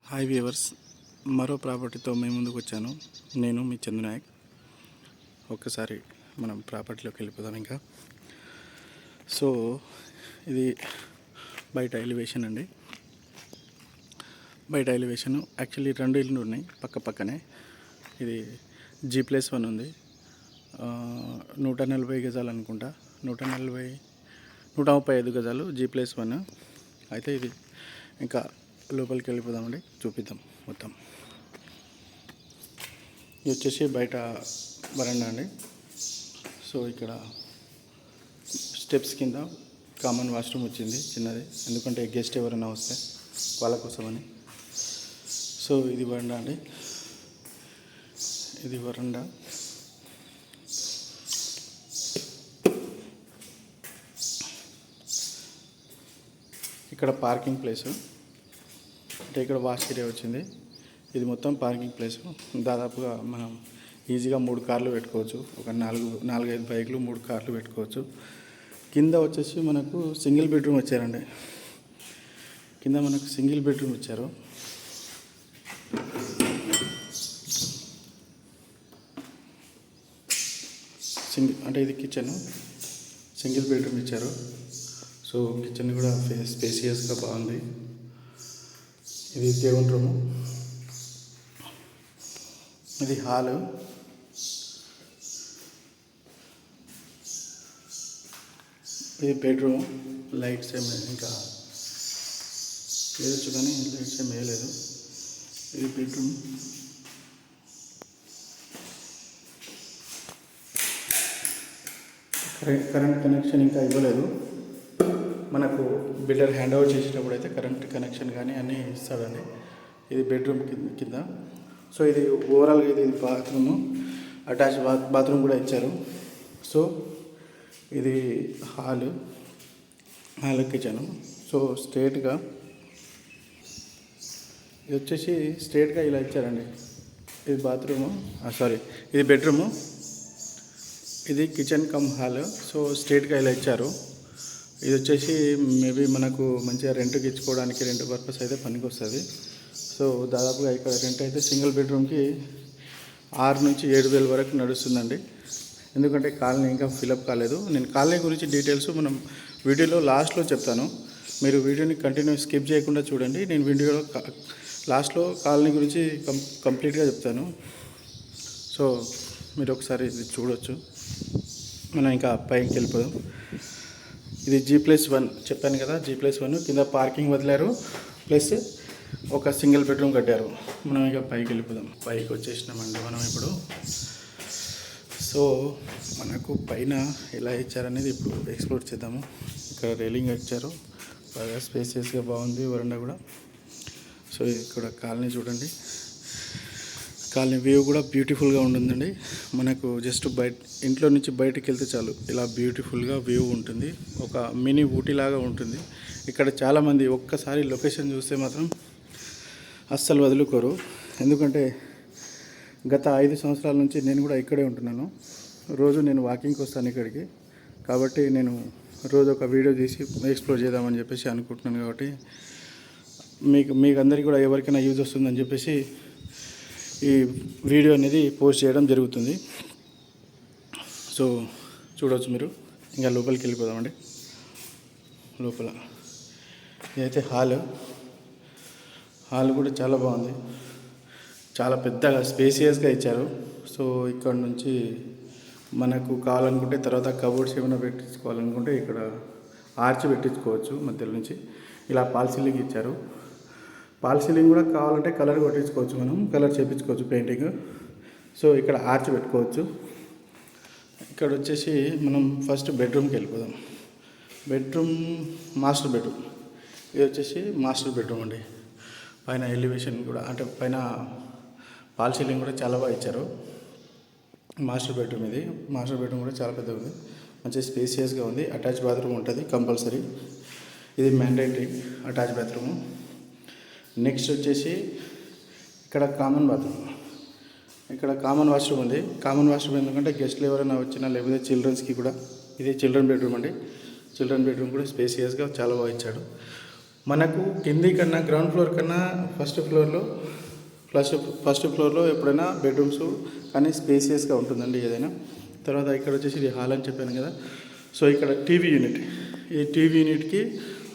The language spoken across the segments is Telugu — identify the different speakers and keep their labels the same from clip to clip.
Speaker 1: హాయ్ వ్యూవర్స్, మరో ప్రాపర్టీతో మేము ముందుకు వచ్చాను. నేను మీ చంద్రనాయక్. ఒక్కసారి మనం ప్రాపర్టీలోకి వెళ్ళిపోదాం. ఇంకా సో ఇది బయట ఎలివేషన్ అండి. బయట ఎలివేషన్ యాక్చువల్లీ 2 ఇళ్ళు ఉన్నాయి పక్క పక్కనే. ఇది G+1 ఉంది. 140 గజాలు అనుకుంటా, 135 గజాలు G+1. అయితే ఇది ఇంకా లోపలికి వెళ్ళిపోదామండి, చూపిద్దాం మొత్తం. ఇది వచ్చేసి బయట వరండా అండి. సో ఇక్కడ స్టెప్స్ కింద కామన్ వాష్రూమ్ వచ్చింది చిన్నది, ఎందుకంటే గెస్ట్ ఎవరైనా వస్తే వాళ్ళ కోసమని. సో ఇది వరండా అండి, ఇది వరండా. ఇక్కడ పార్కింగ్ ప్లేసు, అంటే ఇక్కడ వాష్ ఏరియా వచ్చింది. ఇది మొత్తం పార్కింగ్ ప్లేసు. దాదాపుగా మనం ఈజీగా 3 కార్లు పెట్టుకోవచ్చు. ఒక 4-5 బైకులు, 3 కార్లు పెట్టుకోవచ్చు. కింద వచ్చేసి మనకు సింగిల్ బెడ్రూమ్ వచ్చారండి. కింద మనకు సింగిల్ బెడ్రూమ్ ఇచ్చారు. అంటే ఇది కిచెన్, సింగిల్ బెడ్రూమ్ ఇచ్చారు. సో కిచెన్ కూడా స్పేసియస్గా బాగుంది. ఇది దేవుని రూము, ఇది హాలు, ఇది బెడ్రూమ్. లైట్స్ ఏమి ఇంకా వేయచ్చు కానీ లైట్స్ ఏమి వేయలేదు. ఇది బెడ్రూమ్. కరెంట్ కనెక్షన్ ఇంకా ఇవ్వలేదు. మనకు బిల్డర్ హ్యాండ్ ఓవర్ చేసేటప్పుడు అయితే కరెంట్ కనెక్షన్ కానీ అన్నీ ఇస్తాడండి. ఇది బెడ్రూమ్ కింద. సో ఇది ఓవరాల్గా ఇది బాత్రూము, అటాచ్ బాత్రూమ్ కూడా ఇచ్చారు. సో ఇది హాల్ కిచెను. సో స్ట్రేట్గా ఇది వచ్చేసి స్ట్రేట్గా ఇలా ఇచ్చారండి. ఇది బాత్రూము, ఇది బెడ్రూము, ఇది కిచెన్ కమ్ హాల్. సో స్ట్రేట్గా ఇలా ఇచ్చారు. ఇది వచ్చేసి మేబీ మనకు మంచిగా రెంట్కి ఇచ్చుకోవడానికి, రెంట్ పర్పస్ అయితే పనికి వస్తుంది. సో దాదాపుగా ఇక్కడ రెంట్ అయితే సింగిల్ బెడ్రూమ్కి 6 నుంచి 7 వేల వరకు నడుస్తుందండి. ఎందుకంటే కాలనీ ఇంకా ఫిలప్ కాలేదు. నేను కాలనీ గురించి డీటెయిల్స్ మనం వీడియోలో లాస్ట్లో చెప్తాను. మీరు వీడియోని కంటిన్యూ స్కిప్ చేయకుండా చూడండి. నేను వీడియోలో లాస్ట్లో కాలనీ గురించి కంప్లీట్గా చెప్తాను. సో మీరు ఒకసారి ఇది చూడవచ్చు. మనం ఇంకా పైకి వెళ్ళిపోదాం. ఇది G+1 చెప్పాను కదా, G+1. కింద పార్కింగ్ వదిలారు, ప్లస్ ఒక సింగిల్ బెడ్రూమ్ కట్టారు. మనం ఇక పైకి వెళ్ళిపోదాం. పైకి వచ్చేసినామండి మనం ఇప్పుడు. సో మనకు పైన ఎలా ఇచ్చారనేది ఇప్పుడు ఎక్స్ప్లోర్ చేద్దాము. ఇక్కడ రైలింగ్ ఇచ్చారు, బాగా స్పేసియస్గా బాగుంది వరండా కూడా. సో ఇక్కడ కాలనీ చూడండి, కాలనీ వ్యూ కూడా బ్యూటిఫుల్గా ఉంటుందండి. మనకు జస్ట్ ఇంట్లో నుంచి బయటికి వెళ్తే చాలు ఇలా బ్యూటిఫుల్గా వ్యూ ఉంటుంది. ఒక మినీ ఊటీ లాగా ఉంటుంది. ఇక్కడ చాలామంది ఒక్కసారి లొకేషన్ చూస్తే మాత్రం అస్సలు వదులుకోరు. ఎందుకంటే గత 5 సంవత్సరాల నుంచి నేను కూడా ఇక్కడే ఉంటున్నాను. రోజు నేను వాకింగ్కి వస్తాను ఇక్కడికి. కాబట్టి నేను రోజు ఒక వీడియో తీసి ఎక్స్ప్లోర్ చేద్దామని చెప్పేసి అనుకుంటున్నాను. కాబట్టి మీకు అందరికీ కూడా ఎవరికైనా యూజ్ వస్తుందని చెప్పేసి ఈ వీడియో అనేది పోస్ట్ చేయడం జరుగుతుంది. సో చూడవచ్చు మీరు. ఇంకా లోపలికి వెళ్ళిపోదామండి. లోపల ఇదైతే హాల్ కూడా చాలా బాగుంది, చాలా పెద్దగా స్పేసియస్గా ఇచ్చారు. సో ఇక్కడ నుంచి మనకు కావాలనుకుంటే తర్వాత కబోర్డ్స్ ఏమైనా పెట్టించుకోవాలనుకుంటే ఇక్కడ ఆర్చ్ పెట్టించుకోవచ్చు మధ్యలో నుంచి. ఇలా ఫాల్ సీలింగ్ ఇచ్చారు. ఫాల్ సీలింగ్ కూడా కావాలంటే కలర్ కొట్టించుకోవచ్చు, మనం కలర్ చేయించుకోవచ్చు, పెయింటింగ్. సో ఇక్కడ ఆర్చ్ పెట్టుకోవచ్చు. ఇక్కడ వచ్చేసి మనం ఫస్ట్ బెడ్రూమ్కి వెళ్ళిపోదాం. Master bedroom. ఇది వచ్చేసి మాస్టర్ బెడ్రూమ్ అండి. పైన ఎలివేషన్ కూడా, అంటే పైన ఫాల్ సీలింగ్ కూడా చాలా బాగా ఇచ్చారు. మాస్టర్ బెడ్రూమ్ ఇది. మాస్టర్ బెడ్రూమ్ కూడా చాలా పెద్దగా ఉంది, మంచి స్పేసియస్గా ఉంది. అటాచ్ బాత్రూమ్ ఉంటుంది కంపల్సరీ. ఇది మ్యాండేటరీ అటాచ్ బాత్రూము. నెక్స్ట్ వచ్చేసి ఇక్కడ కామన్ బాత్రూమ్, ఇక్కడ కామన్ వాష్రూమ్ ఉంది. కామన్ వాష్రూమ్ ఎందుకంటే గెస్ట్లు ఎవరైనా వచ్చినా, లేకపోతే చిల్డ్రన్స్కి కూడా. ఇది చిల్డ్రన్ బెడ్రూమ్ అండి. చిల్డ్రన్ బెడ్రూమ్ కూడా స్పేసియస్గా చాలా బాగా ఇచ్చాడు. మనకు కింది కన్నా గ్రౌండ్ ఫ్లోర్ కన్నా ఫస్ట్ ఫ్లోర్లో ఎప్పుడైనా బెడ్రూమ్స్ కానీ స్పేసియస్గా ఉంటుందండి ఏదైనా. తర్వాత ఇక్కడ వచ్చేసి ఇది హాల్ అని చెప్పాను కదా. సో ఇక్కడ టీవీ యూనిట్, ఈ టీవీ యూనిట్కి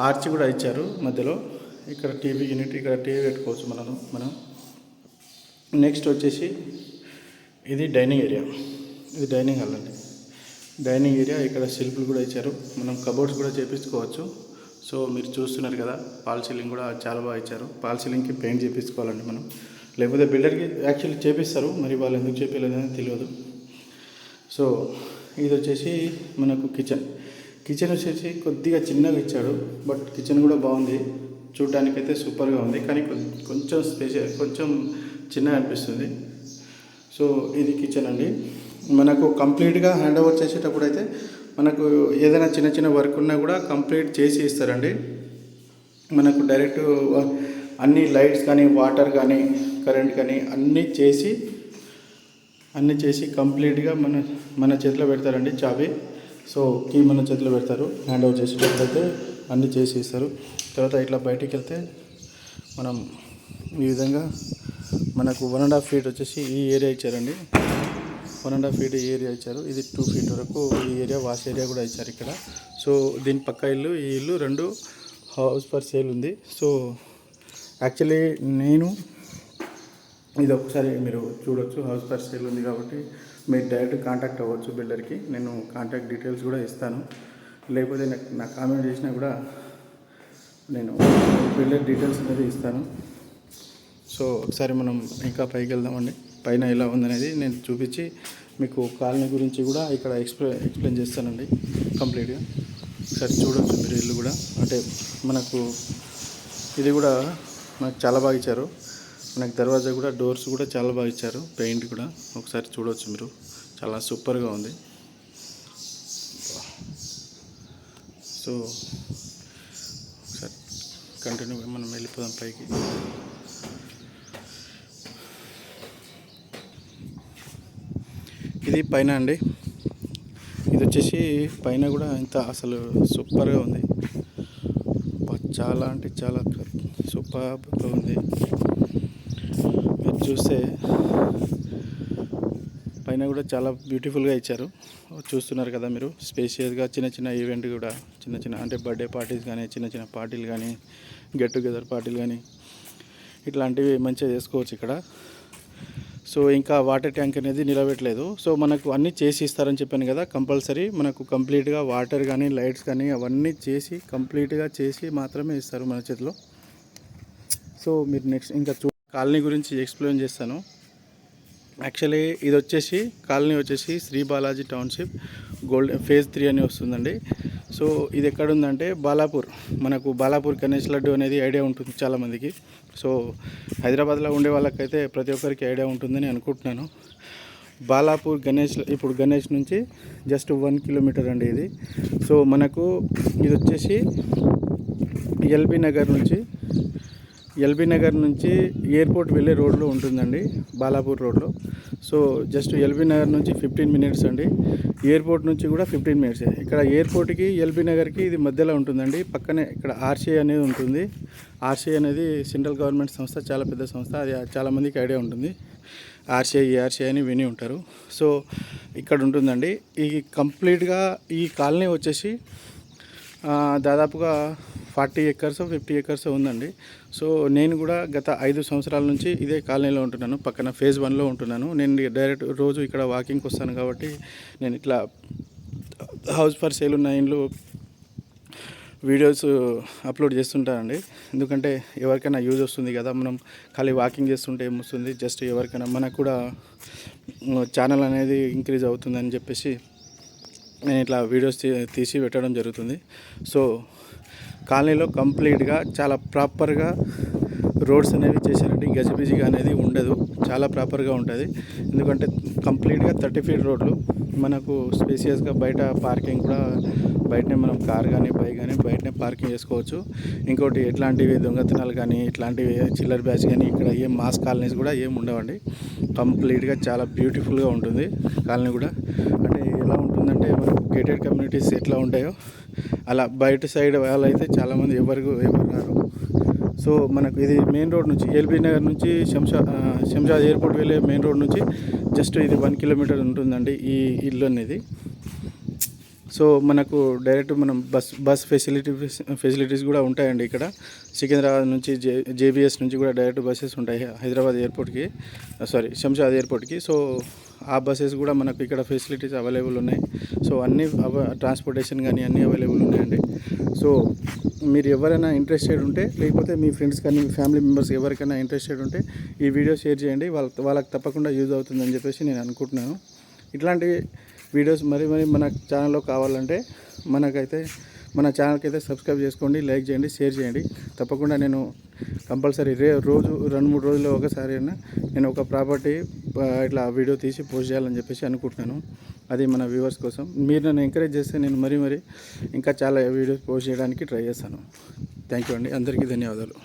Speaker 1: ఆర్చ్ కూడా ఇచ్చారు మధ్యలో. ఇక్కడ టీవీ యూనిట్, ఇక్కడ టీవీ పెట్టుకోవచ్చు మనం. నెక్స్ట్ వచ్చేసి ఇది డైనింగ్ ఏరియా, ఇది డైనింగ్ హాల్ అండి. డైనింగ్ ఏరియా ఇక్కడ షెల్ఫ్లు కూడా ఇచ్చారు, మనం కబోర్డ్స్ కూడా చేపించుకోవచ్చు. సో మీరు చూస్తున్నారు కదా, ఫాల్ సీలింగ్ కూడా చాలా బాగా ఇచ్చారు. ఫాల్ సీలింగ్కి పెయింట్ చేయించుకోవాలండి మనం, లేకపోతే బిల్డర్కి యాక్చువల్లీ చేపిస్తారు, మరి వాళ్ళు ఎందుకు చేపించలేదని తెలియదు. సో ఇది వచ్చేసి మనకు కిచెన్ వచ్చేసి కొద్దిగా చిన్నగా ఇచ్చాడు, బట్ కిచెన్ కూడా బాగుంది, చూడటానికైతే సూపర్గా ఉంది. కానీ కొంచెం కొంచెం చిన్నగా అనిపిస్తుంది. సో ఇది కిచెన్ అండి. మనకు కంప్లీట్గా హ్యాండ్ ఓవర్ చేసేటప్పుడు అయితే మనకు ఏదైనా చిన్న వర్క్ ఉన్నా కూడా కంప్లీట్ చేసి ఇస్తారండి. మనకు డైరెక్ట్ అన్ని లైట్స్ కానీ, వాటర్ కానీ, కరెంట్ కానీ అన్నీ చేసి కంప్లీట్గా మన చేతిలో పెడతారండి చాబీ. సో కీ మన చేతిలో పెడతారు, హ్యాండ్ ఓవర్ చేసేటప్పుడు అయితే అన్నీ చేసి ఇస్తారు. తర్వాత ఇట్లా బయటికి వెళ్తే మనం ఈ విధంగా మనకు 1.5 feet వచ్చేసి ఈ ఏరియా ఇచ్చారండి. 1.5 feet ఈ ఏరియా ఇచ్చారు. ఇది 2 feet వరకు ఈ ఏరియా వాష్ ఏరియా కూడా ఇచ్చారు ఇక్కడ. సో దీని పక్క ఇల్లు, ఈ ఇల్లు 2 హౌస్ ఫర్ సేల్ ఉంది. సో యాక్చువల్లీ ఇది ఒకసారి మీరు చూడొచ్చు, హౌస్ ఫర్ సేల్ ఉంది కాబట్టి మీరు డైరెక్ట్ కాంటాక్ట్ అవ్వచ్చు బిల్డర్కి. నేను కాంటాక్ట్ డీటెయిల్స్ కూడా ఇస్తాను, లేకపోతే నాకు కామెంట్ చేసినా కూడా నేను బిల్డర్ డీటెయిల్స్ అనేది ఇస్తాను. సో ఒకసారి మనం ఇంకా పైకి వెళ్దామండి. పైన ఎలా ఉందనేది నేను చూపించి మీకు కాలనీ గురించి కూడా ఇక్కడ ఎక్స్ప్లెయిన్ చేస్తానండి కంప్లీట్గా. ఒకసారి చూడవచ్చు మీరు ఇల్లు కూడా. అంటే మనకు ఇది కూడా మనకు చాలా బాగా ఇచ్చారు. మనకు దర్వాజా కూడా, డోర్స్ కూడా చాలా బాగా ఇచ్చారు, పెయింట్ కూడా ఒకసారి చూడవచ్చు మీరు, చాలా సూపర్గా ఉంది. సో ఒకసారి కంటిన్యూగా మనం వెళ్ళిపోదాం పైకి. ఇది పైన అండి. ఇది వచ్చేసి పైన కూడా ఇంత అసలు సూపర్గా ఉంది, చాలా అంటే చాలా సూపర్గా ఉంది. మీరు చూస్తే పైన కూడా చాలా బ్యూటిఫుల్గా ఇచ్చారు, చూస్తున్నారు కదా మీరు. స్పేషియస్గా చిన్న ఈవెంట్ కూడా, చిన్న అంటే బర్త్డే పార్టీస్ కానీ, చిన్న పార్టీలు కానీ, గెట్ టుగెదర్ పార్టీలు కానీ, ఇట్లాంటివి మంచిగా చేసుకోవచ్చు ఇక్కడ. సో ఇంకా వాటర్ ట్యాంక్ అనేది నిలబెట్టలేదు. సో మనకు అన్నీ చేసి ఇస్తారని చెప్పాను కదా, కంపల్సరీ మనకు కంప్లీట్గా వాటర్ కానీ, లైట్స్ కానీ అవన్నీ చేసి కంప్లీట్గా చేసి మాత్రమే ఇస్తారు మన చేతిలో. సో మీరు నెక్స్ట్ ఇంకా కాలనీ గురించి ఎక్స్ప్లెయిన్ చేస్తాను. యాక్చువల్లీ ఇది వచ్చేసి కాలనీ వచ్చేసి శ్రీ బాలాజీ టౌన్షిప్ phase 3 అని వస్తుందండి. సో ఇది ఎక్కడ ఉందంటే బాలాపూర్, మనకు బాలాపూర్ గణేష్ లడ్డు అనేది ఐడియా ఉంటుంది చాలామందికి. సో హైదరాబాద్లో ఉండే వాళ్ళకైతే ప్రతి ఒక్కరికి ఐడియా ఉంటుందని అనుకుంటున్నాను. బాలాపూర్ ఇప్పుడు గణేష్ నుంచి జస్ట్ 1 kilometer అండి ఇది. సో మనకు ఇది వచ్చేసి ఎల్బీ నగర్ నుంచి ఎయిర్పోర్ట్ వెళ్ళే రోడ్లో ఉంటుందండి, బాలాపూర్ రోడ్లో. సో జస్ట్ ఎల్బీ నగర్ నుంచి 15 minutes అండి, ఎయిర్పోర్ట్ నుంచి కూడా 15 minutes. ఇక్కడ ఎయిర్పోర్ట్కి ఎల్బీ నగర్కి ఇది మధ్యలో ఉంటుందండి. పక్కనే ఇక్కడ ఆర్సీఐ అనేది ఉంటుంది. ఆర్సీఐ అనేది సెంట్రల్ గవర్నమెంట్ సంస్థ, చాలా పెద్ద సంస్థ, అది చాలామందికి ఐడియా ఉంటుంది. ఆర్సీఐ అని విని ఉంటారు. సో ఇక్కడ ఉంటుందండి. ఈ కంప్లీట్గా ఈ కాలనీ వచ్చేసి దాదాపుగా 40 acres 50 acres ఉందండి. సో నేను కూడా గత 5 సంవత్సరాల నుంచి ఇదే కాలనీలో ఉంటున్నాను, పక్కన phase 1లో ఉంటున్నాను. నేను డైరెక్ట్ రోజు ఇక్కడ వాకింగ్కి వస్తాను కాబట్టి నేను ఇట్లా హౌస్ ఫర్ సేల్ ఉన్న ఇండ్లు వీడియోస్ అప్లోడ్ చేస్తుంటానండి. ఎందుకంటే ఎవరికైనా యూజ్ వస్తుంది కదా, మనం ఖాళీ వాకింగ్ చేస్తుంటే ఏమొస్తుంది, జస్ట్ ఎవరికైనా మనకు కూడా ఛానల్ అనేది ఇంక్రీజ్ అవుతుందని చెప్పేసి నేను ఇట్లా వీడియోస్ తీసి పెట్టడం జరుగుతుంది. సో కాలనీలో కంప్లీట్గా చాలా ప్రాపర్గా రోడ్స్ అనేవి చేశారండి, గజిబిజిగా అనేది ఉండదు, చాలా ప్రాపర్గా ఉంటుంది. ఎందుకంటే కంప్లీట్గా 30 feet రోడ్లు, మనకు స్పేసియస్గా బయట పార్కింగ్ కూడా బయటనే మనం కార్ కానీ బైక్ కానీ బయటనే పార్కింగ్ చేసుకోవచ్చు. ఇంకోటి ఎట్లాంటివి దొంగతనాలు కానీ ఇట్లాంటివి చిల్లర్ బ్యాచ్ కానీ ఇక్కడ ఏం మాస్ కాలనీస్ కూడా ఏం ఉండవండి. కంప్లీట్గా చాలా బ్యూటిఫుల్గా ఉంటుంది కాలనీ కూడా. అంటే ఎలా ఉంటుందంటే మనకు గేటెడ్ కమ్యూనిటీస్ ఎట్లా ఉంటాయో అలా బయట సైడ్ వాళ్ళైతే చాలామంది ఎవరు రారు. సో మనకు ఇది మెయిన్ రోడ్ నుంచి ఎల్బీ నగర్ నుంచి శంషాద్ ఎయిర్పోర్ట్ వెళ్ళే మెయిన్ రోడ్ నుంచి జస్ట్ ఇది 1 కిలోమీటర్ ఉంటుందండి ఈ ఇల్లు అనేది. సో మనకు డైరెక్ట్ మనం బస్ ఫెసిలిటీస్ కూడా ఉంటాయండి ఇక్కడ. సికింద్రాబాద్ నుంచి జేబీఎస్ నుంచి కూడా డైరెక్ట్ బస్సెస్ ఉంటాయి హైదరాబాద్ ఎయిర్పోర్ట్కి, శంషాద్ ఎయిర్పోర్ట్కి. సో ఆ బస్సెస్ కూడా మనకు ఇక్కడ ఫెసిలిటీస్ అవైలబుల్ ఉన్నాయి. సో అన్ని ట్రాన్స్పోర్టేషన్ కానీ అన్నీ అవైలబుల్ ఉన్నాయండి. సో మీరు ఎవరైనా ఇంట్రెస్టెడ్ ఉంటే, లేకపోతే మీ ఫ్రెండ్స్ కానీ మీ ఫ్యామిలీ మెంబర్స్ ఎవరికైనా ఇంట్రెస్టెడ్ ఉంటే ఈ వీడియో షేర్ చేయండి. వాళ్ళకి తప్పకుండా యూజ్ అవుతుందని చెప్పేసి నేను అనుకుంటున్నాను. ఇట్లాంటి వీడియోస్ మరి మన ఛానల్లో కావాలంటే మన ఛానల్కి అయితే సబ్స్క్రైబ్ చేసుకోండి, లైక్ చేయండి, షేర్ చేయండి. తప్పకుండా నేను కంపల్సరీ రోజు 2-3 రోజుల్లో ఒకసారి అయినా నేను ఒక ప్రాపర్టీ ఇట్లా వీడియో తీసి పోస్ట్ చేయాలని చెప్పేసి అనుకుంటున్నాను. అది మన వ్యూవర్స్ కోసం. మీరు నన్ను ఎంకరేజ్ చేస్తే నేను మరి ఇంకా చాలా వీడియోస్ పోస్ట్ చేయడానికి ట్రై చేస్తాను. థ్యాంక్ యూ అండి. అందరికీ ధన్యవాదాలు.